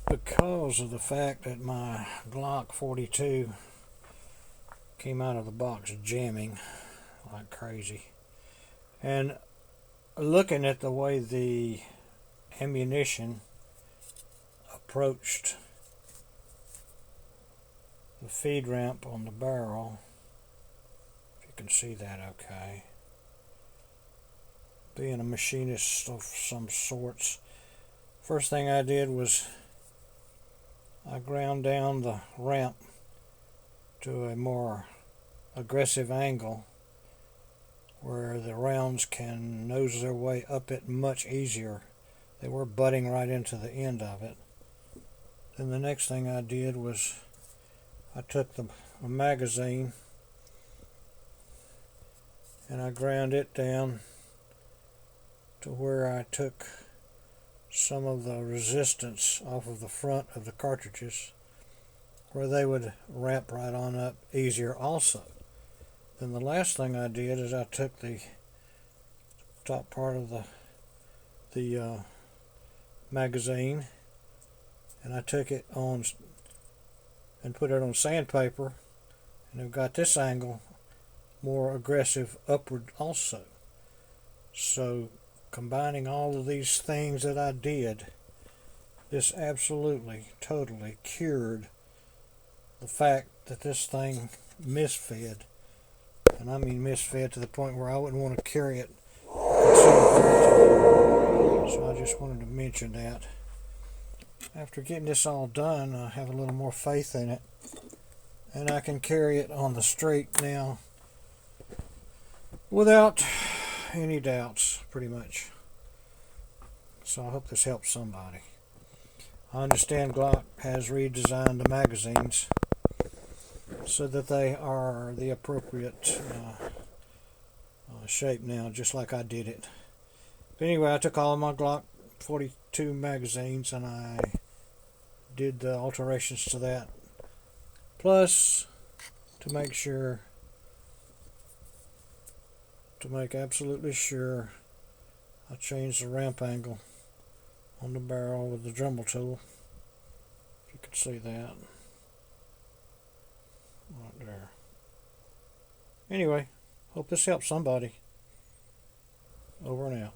Because of the fact that my Glock 42 came out of the box jamming like crazy, and looking at the way the ammunition approached the feed ramp on the barrel, if you can see that okay, being a machinist of some sorts, first thing I did was I ground down the ramp to a more aggressive angle where the rounds can nose their way up it much easier. They were butting right into the end of it. Then the next thing I did was I took the magazine and I ground it down to where I took some of the resistance off of the front of the cartridges, where they would ramp right on up easier also. Then the last thing I did is I took the top part of the magazine and I took it on and put it on sandpaper, and I've got this angle more aggressive upward also. So combining all of these things that I did, this absolutely totally cured the fact that this thing misfed, and I mean misfed to the point where I wouldn't want to carry it. So I just wanted to mention that. After getting this all done, I have a little more faith in it, and I can carry it on the street now without any doubts, pretty much. So I hope this helps somebody. I understand Glock has redesigned the magazines so that they are the appropriate shape now, just like I did it. But anyway, I took all of my Glock 42 magazines and I did the alterations to that. Plus, to make absolutely sure, I changed the ramp angle on the barrel with the Dremel tool. If you can see that. Right there. Anyway, hope this helps somebody. Over and out.